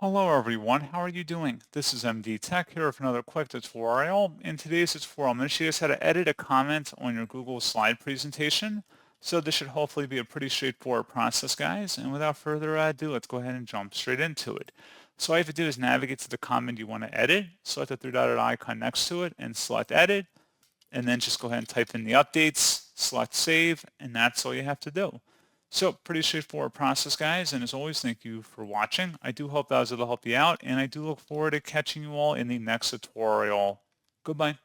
Hello everyone, how are you doing? This is MD Tech here with another quick tutorial. In today's tutorial, I'm going to show you guys how to edit a comment on your Google slide presentation. So this should hopefully be a pretty straightforward process, guys. And without further ado, let's go ahead and jump straight into it. So all you have to do is navigate to the comment you want to edit, select the three-dotted icon next to it, and select Edit. And then just go ahead and type in the updates, select Save, and that's all you have to do. So pretty straightforward process, guys, and as always, thank you for watching. I do hope that was able to help you out, and I do look forward to catching you all in the next tutorial. Goodbye.